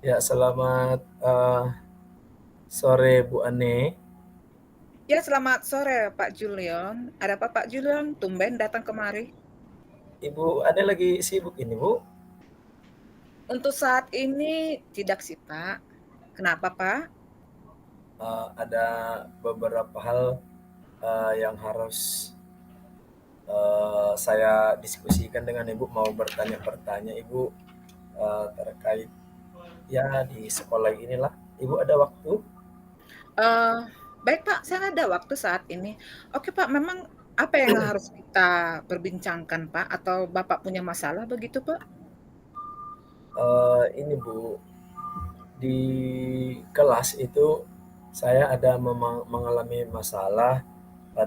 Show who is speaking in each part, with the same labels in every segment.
Speaker 1: Ya, selamat sore Bu Ane.
Speaker 2: Ya, selamat sore Pak Julian. Ada apa Pak Julian? Tumben datang kemari.
Speaker 1: Ibu Ane lagi sibuk ini Bu?
Speaker 2: Untuk saat ini tidak sih Pak. Kenapa Pak?
Speaker 1: Ada beberapa hal yang harus saya diskusikan dengan Ibu. Mau bertanya-bertanya Ibu terkait ya di sekolah inilah. Ibu ada waktu?
Speaker 2: Eh, Baik Pak, saya ada waktu saat ini. Oke Pak, memang apa yang harus kita perbincangkan Pak? Atau Bapak punya masalah begitu Pak?
Speaker 1: Ini Bu, di kelas itu saya ada mengalami masalah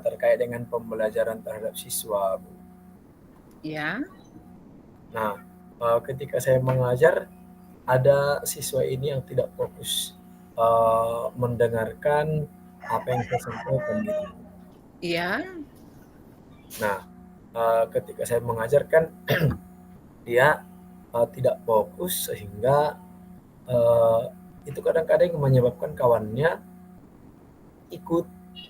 Speaker 1: terkait dengan pembelajaran terhadap siswa Bu.
Speaker 2: Ya.
Speaker 1: Nah, ketika saya mengajar, ada siswa ini yang tidak fokus, mendengarkan apa yang saya sampaikan gitu.
Speaker 2: Iya.
Speaker 1: Nah, ketika saya mengajar kan dia, tidak fokus sehingga, eee, itu kadang-kadang menyebabkan kawannya ikut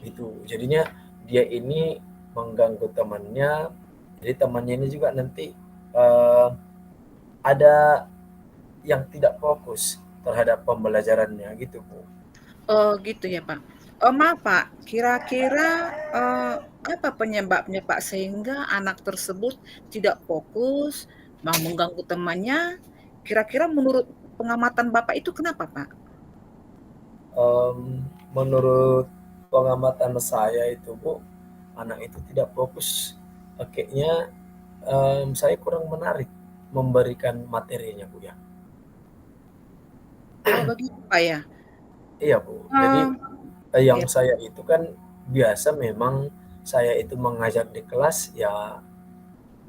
Speaker 1: gitu. Jadinya dia ini mengganggu temannya, jadi temannya ini juga nanti, eee, ada yang tidak fokus terhadap pembelajarannya gitu, Bu.
Speaker 2: Oh gitu ya Pak. Oh maaf Pak, kira-kira eh, apa penyebabnya Pak sehingga anak tersebut tidak fokus, mau mengganggu temannya? Kira-kira menurut pengamatan Bapak itu kenapa Pak?
Speaker 1: Menurut pengamatan saya itu, Bu, anak itu tidak fokus. Kayaknya saya kurang menarik memberikan materinya, Bu, ya.
Speaker 2: Oh begitu Pak ya.
Speaker 1: Iya, Bu. Jadi
Speaker 2: Eh,
Speaker 1: yang
Speaker 2: ya.
Speaker 1: saya itu kan biasa memang saya itu mengajar di kelas ya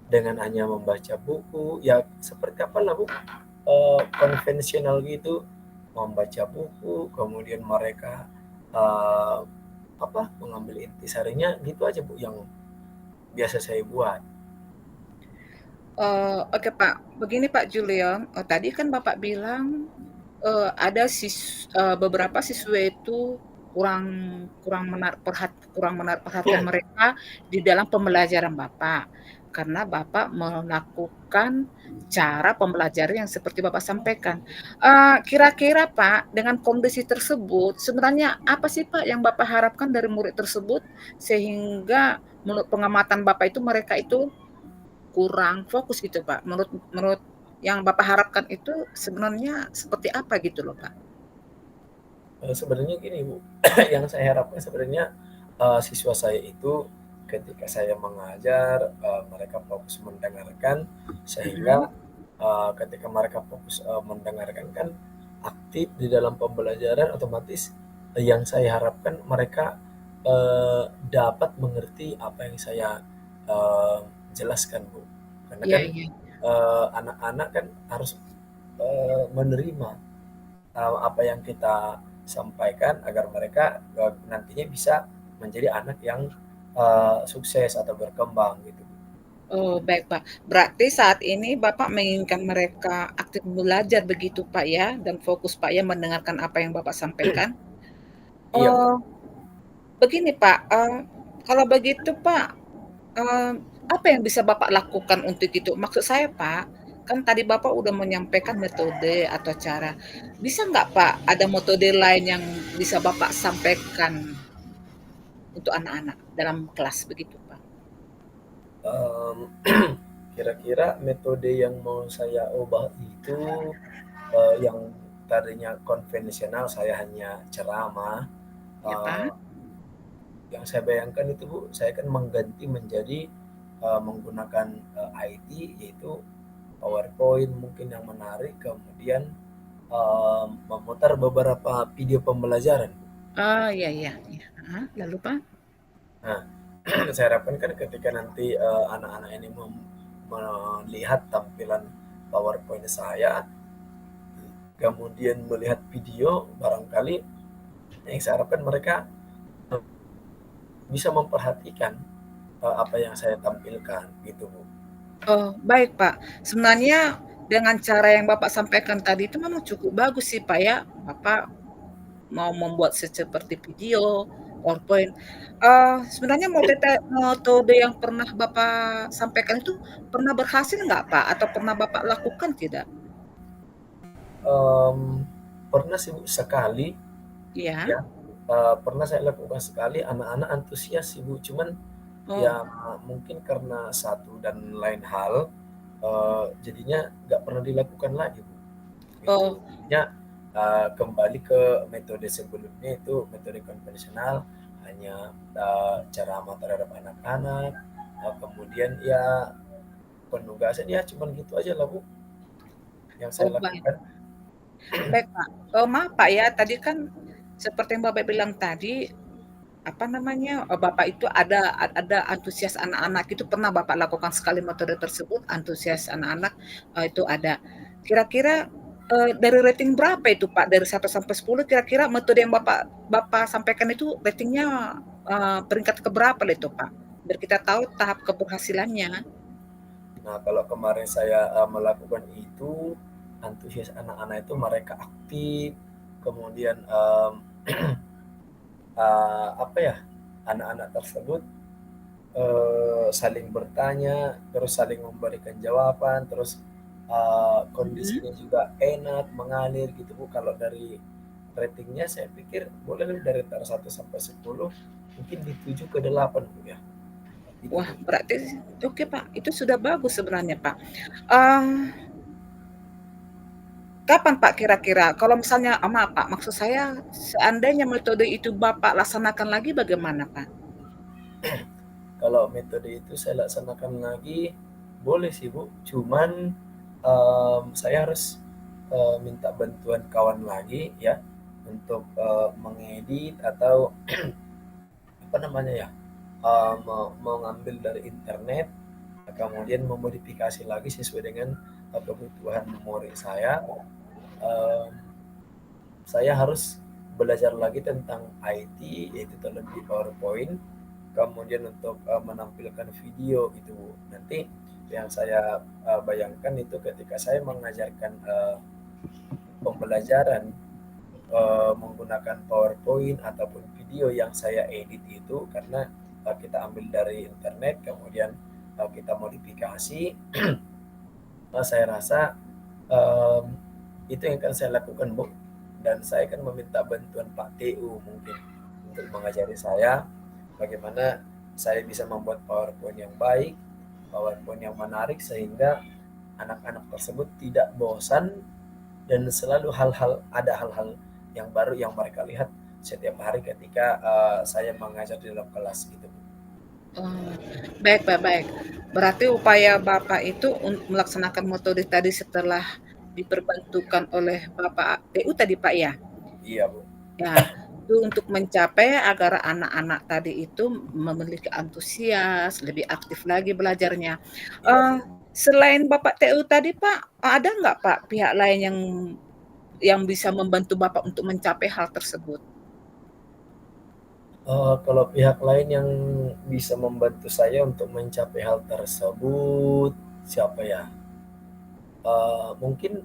Speaker 1: dengan hanya membaca buku, ya seperti apalah, Bu, konvensional gitu, membaca buku, kemudian mereka, eee, mengambil intisarinya gitu aja, Bu, yang biasa saya buat.
Speaker 2: Oke Pak, begini Pak Julian, tadi kan Bapak bilang ada beberapa siswa itu kurang kurang menaruh perhatian mereka di dalam pembelajaran Bapak, karena Bapak melakukan cara pembelajaran yang seperti Bapak sampaikan. Kira-kira Pak, dengan kondisi tersebut, sebenarnya apa sih Pak yang Bapak harapkan dari murid tersebut, sehingga menurut pengamatan Bapak itu mereka itu kurang fokus gitu, Pak. Menurut menurut yang Bapak harapkan itu sebenarnya seperti apa gitu loh, Pak?
Speaker 1: Sebenarnya gini, Bu, yang saya harapkan sebenarnya, siswa saya itu ketika saya mengajar, mereka fokus mendengarkan
Speaker 2: Mhm.
Speaker 1: sehingga, ketika mereka fokus, mendengarkan kan aktif di dalam pembelajaran otomatis, yang saya harapkan mereka, dapat mengerti apa yang saya, eee, jelaskan, Bu. Karena
Speaker 2: Iya
Speaker 1: kan,
Speaker 2: iya.
Speaker 1: anak-anak kan harus, menerima apa yang kita sampaikan agar mereka nantinya bisa menjadi anak yang sukses atau berkembang gitu.
Speaker 2: Oh, baik, Pak. Berarti saat ini Bapak menginginkan mereka aktif belajar begitu, Pak, ya, dan fokus, Pak, ya, mendengarkan apa yang Bapak sampaikan?
Speaker 1: Iya, Bu.
Speaker 2: Oh, begini, Pak, kalau begitu, Pak, eee, apa yang bisa Bapak lakukan untuk itu? Maksud saya, Pak, kan tadi Bapak udah menyampaikan metode atau cara. Bisa nggak, Pak, ada metode lain yang bisa Bapak sampaikan untuk anak-anak dalam kelas begitu, Pak?
Speaker 1: Em, Kira-kira metode yang mau saya ubah itu yang tadinya konvensional saya hanya ceramah.
Speaker 2: Ya,
Speaker 1: eh,
Speaker 2: Pak?
Speaker 1: yang saya bayangkan itu, Bu, saya akan mengganti menjadi menggunakan IT, yaitu PowerPoint mungkin yang menarik, kemudian memutar beberapa video pembelajaran.
Speaker 2: Oh, iya iya iya, heeh, lalu, Pak?
Speaker 1: Nah, saya harapkan kan ketika nanti anak-anak ini melihat tampilan PowerPoint saya, kemudian melihat video, barangkali yang saya harapkan mereka bisa memperhatikan apa yang saya tampilkan gitu, Bu.
Speaker 2: Oh, baik, Pak. Sebenarnya dengan cara yang Bapak sampaikan tadi itu memang cukup bagus sih, Pak, ya. Bapak mau membuat seperti video, PowerPoint. Sebenarnya metode yang pernah Bapak sampaikan itu pernah berhasil nggak, Pak? Atau pernah Bapak lakukan tidak?
Speaker 1: Mmm, Pernah sih Bu, sekali
Speaker 2: Iya?
Speaker 1: ya, pernah saya lakukan sekali, anak-anak antusias sih Bu, cuman
Speaker 2: Oh
Speaker 1: ya mungkin karena satu dan lain hal, jadinya nggak pernah dilakukan lagi Bu, itu.
Speaker 2: oh,
Speaker 1: Jadinya, kembali ke metode sebelumnya itu metode konvensional, hanya, cara amal terhadap anak-anak, kemudian ya penugasan ya cuman gitu aja lah Bu, yang saya
Speaker 2: oh, baik.
Speaker 1: lakukan.
Speaker 2: Baik, Pak. Maaf, Pak, ya, tadi kan seperti yang Bapak bilang tadi, apa namanya, Bapak itu ada antusias anak-anak itu pernah Bapak lakukan sekali metode tersebut, antusias anak-anak, itu ada. Kira-kira, dari rating berapa itu, Pak? Dari 1 sampai 10 kira-kira metode yang Bapak Bapak sampaikan itu ratingnya, peringkat ke berapa itu, Pak? Biar kita tahu tahap keberhasilannya.
Speaker 1: Nah, kalau kemarin saya, melakukan itu, antusias anak-anak itu mereka aktif, kemudian, apa ya, anak-anak tersebut, saling bertanya, terus saling memberikan jawaban, terus,
Speaker 2: Mhm.
Speaker 1: kondisinya juga enak, mengalir gitu Bu. Kalau dari ratingnya saya pikir boleh dari antara 1 sampai 10, mungkin di 7 ke 8 Bu ya, itu
Speaker 2: Wah,
Speaker 1: Bu.
Speaker 2: berarti oke, Pak, itu sudah bagus sebenarnya, Pak. Eee Kapan, Pak, kira-kira? Kalau misalnya maaf, Pak, maksud saya seandainya metode itu Bapak laksanakan lagi bagaimana, Pak?
Speaker 1: Kalau metode itu saya laksanakan lagi, boleh sih Bu, cuman, saya harus, minta bantuan kawan lagi ya, untuk, mengedit atau apa namanya ya, mengambil dari internet, kemudian memodifikasi lagi sesuai dengan, kebutuhan memori saya. mmm saya harus belajar lagi tentang IT, yaitu terlebih PowerPoint, kemudian untuk, menampilkan video itu. Nanti yang saya, bayangkan itu ketika saya mengajarkan, pembelajaran, menggunakan PowerPoint ataupun video yang saya edit itu karena, kita ambil dari internet kemudian, kita modifikasi, saya rasa, mmm, itu yang akan saya lakukan, Bu, dan saya akan meminta bantuan Pak TU mungkin untuk mengajari saya bagaimana saya bisa membuat PowerPoint yang baik, PowerPoint yang menarik sehingga anak-anak tersebut tidak bosan dan selalu ada hal-hal yang baru yang mereka lihat setiap hari ketika, saya mengajar di dalam kelas gitu, Bu.
Speaker 2: Oh, baik, Pak, baik. Berarti upaya Bapak itu melaksanakan metode tadi setelah diperbantukan oleh Bapak TU tadi, Pak, ya?
Speaker 1: Iya, Bu.
Speaker 2: Ya, itu untuk mencapai agar anak-anak tadi itu memiliki antusias, lebih aktif lagi belajarnya.
Speaker 1: Iya,
Speaker 2: Eee,
Speaker 1: Bu.
Speaker 2: Selain Bapak TU tadi, Pak, ada nggak, Pak, pihak lain yang bisa membantu Bapak untuk mencapai hal tersebut?
Speaker 1: Kalau pihak lain yang bisa membantu saya untuk mencapai hal tersebut, siapa ya? Mungkin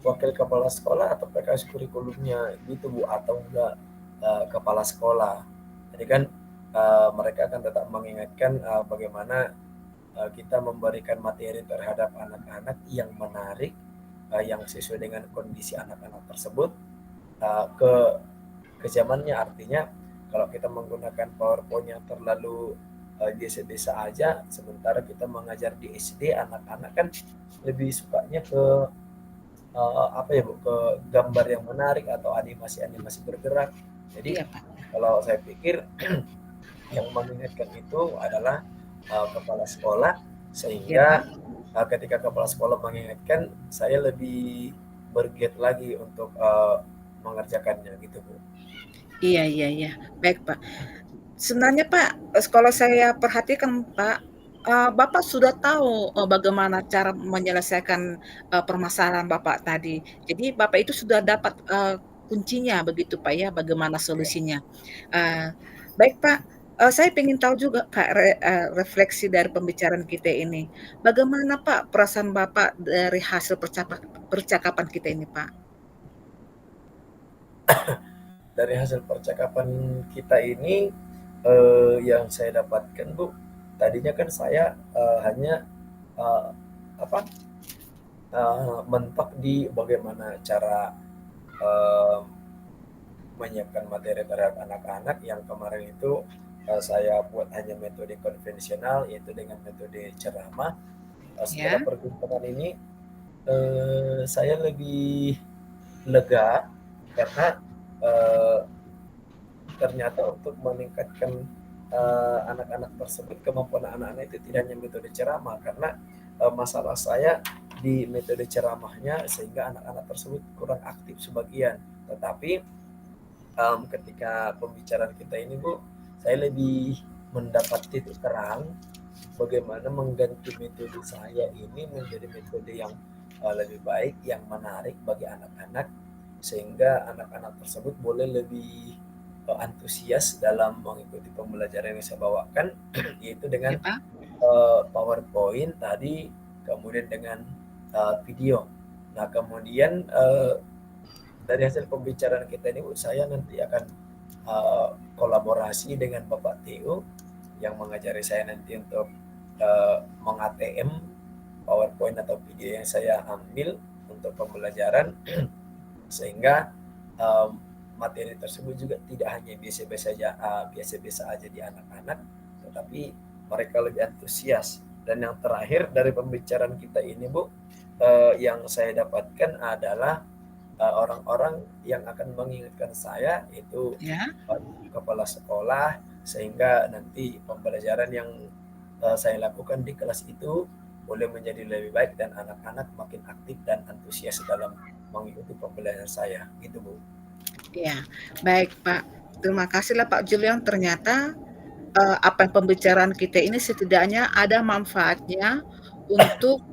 Speaker 1: wakil kepala sekolah atau PKS kurikulumnya gitu Bu, atau enggak, kepala sekolah. Jadi kan, mereka akan tetap mengingatkan, bagaimana, kita memberikan materi terhadap anak-anak yang menarik, yang sesuai dengan kondisi anak-anak tersebut, ke zamannya. Artinya kalau kita menggunakan PowerPoint yang terlalu, biasa-biasa aja, sementara kita mengajar di SD, anak-anak kan lebih sukanya ke, apa ya Bu, ke gambar yang menarik atau animasi-animasi bergerak. Jadi
Speaker 2: Iya, Pak.
Speaker 1: kalau saya pikir yang mengingatkan itu adalah, kepala sekolah,
Speaker 2: Iya,
Speaker 1: sehingga,
Speaker 2: Pak.
Speaker 1: ketika kepala sekolah mengingatkan, saya lebih bergiat lagi untuk, mengerjakannya gitu Bu.
Speaker 2: Iya, iya, iya. Baik, Pak. Sebenarnya, Pak, kalau saya perhatikan, Pak, Bapak sudah tahu, bagaimana cara menyelesaikan, permasalahan Bapak tadi. Jadi Bapak itu sudah dapat, kuncinya begitu, Pak, ya, bagaimana
Speaker 1: Iya.
Speaker 2: solusinya. Eee, Baik, Pak. Saya pengen tahu juga Kak, refleksi dari pembicaraan kita ini. Bagaimana Pak perasaan Bapak dari hasil percakapan kita ini Pak?
Speaker 1: Dari hasil percakapan kita ini, yang saya dapatkan Bu, tadinya kan saya, hanya, eee, apa, mentok di bagaimana cara, eee, menyiapkan materi terhadap anak-anak yang kemarin itu, saya buat hanya metode konvensional, yaitu dengan metode ceramah. Setelah
Speaker 2: Ya,
Speaker 1: perbincangan ini, saya lebih lega karena, eee ternyata untuk meningkatkan, anak-anak tersebut, kemampuan anak-anak itu tidak hanya metode ceramah, karena, masalah saya di metode ceramahnya sehingga anak-anak tersebut kurang aktif sebagian. Tetapi, ketika pembicaraan kita ini Bu, saya lebih mendapat titik terang bagaimana mengganti metode saya ini menjadi metode yang, lebih baik, yang menarik bagi anak-anak, sehingga anak-anak tersebut boleh lebih, antusias dalam mengikuti pembelajaran yang saya bawakan, yaitu
Speaker 2: ya
Speaker 1: dengan,
Speaker 2: Pak?
Speaker 1: PowerPoint tadi, kemudian dengan, video. Nah kemudian, dari hasil pembicaraan kita ini Bu, saya nanti akan, kolaborasi dengan Bapak Teo yang mengajari saya nanti untuk, meng-ATM PowerPoint atau video yang saya ambil untuk pembelajaran sehingga, mmm, materi tersebut juga tidak hanya biasa-biasa aja di anak-anak, tetapi mereka lebih antusias. Dan yang terakhir dari pembicaraan kita ini Bu, yang saya dapatkan adalah, orang-orang yang akan mengingatkan saya itu,
Speaker 2: Ya.
Speaker 1: kepala sekolah, sehingga nanti pembelajaran yang, saya lakukan di kelas itu boleh menjadi lebih baik dan anak-anak makin aktif dan antusias dalam mengikuti pembelajaran saya, gitu Bu.
Speaker 2: Iya, baik Pak. Terima kasihlah Pak Julian, ternyata, apa yang pembicaraan kita ini setidaknya ada manfaatnya untuk,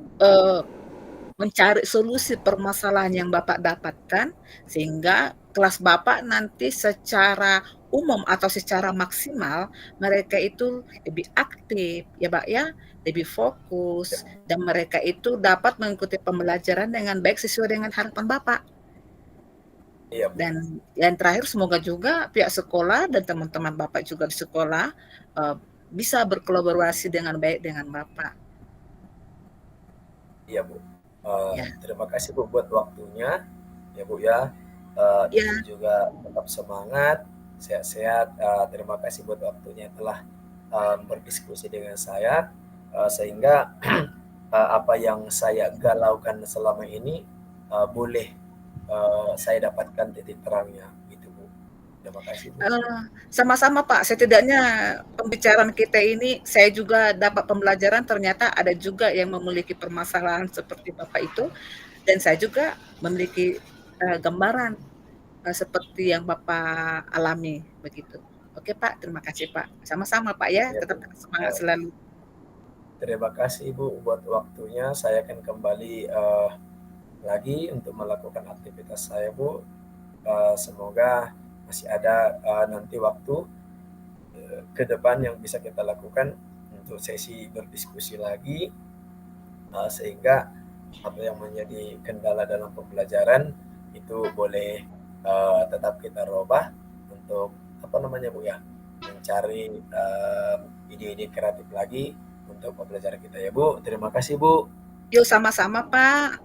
Speaker 2: mencari solusi permasalahan yang Bapak dapatkan, sehingga kelas Bapak nanti secara umum atau secara maksimal, mereka itu lebih aktif ya Pak ya, lebih
Speaker 1: Ya,
Speaker 2: fokus, dan mereka itu dapat mengikuti pembelajaran dengan baik sesuai dengan harapan Bapak.
Speaker 1: iya Bu,
Speaker 2: Dan terakhir semoga juga pihak sekolah dan teman-teman Bapak juga di sekolah, eee, bisa berkolaborasi dengan baik dengan Bapak.
Speaker 1: iya Bu.
Speaker 2: Ya,
Speaker 1: Terima kasih Bu buat waktunya, ya Bu ya.
Speaker 2: ya,
Speaker 1: Ibu juga tetap semangat, sehat-sehat, terima kasih buat waktunya telah, berdiskusi dengan saya, sehingga, apa yang saya galaukan selama ini, boleh, saya dapatkan titik terangnya, gitu Bu. Terima kasih Bu.
Speaker 2: eee, sama-sama Pak, setidaknya pembicaraan kita ini saya juga dapat pembelajaran ternyata ada juga yang memiliki permasalahan seperti Bapak itu, dan saya juga memiliki, gambaran, seperti yang Bapak alami, begitu. Oke Pak, terima kasih Pak. Sama-sama Pak ya,
Speaker 1: Ya
Speaker 2: tetap
Speaker 1: Bu,
Speaker 2: semangat
Speaker 1: eee,
Speaker 2: selalu.
Speaker 1: terima kasih Ibu buat waktunya, saya akan kembali, lagi untuk melakukan aktivitas saya Bu, semoga masih ada, nanti waktu, ke depan yang bisa kita lakukan untuk sesi berdiskusi lagi, sehingga apa yang menjadi kendala dalam pembelajaran itu boleh, tetap kita robah untuk apa namanya Bu ya, mencari, ide-ide kreatif lagi untuk pembelajaran kita ya Bu. Terima kasih Bu.
Speaker 2: Yuk sama-sama Pak.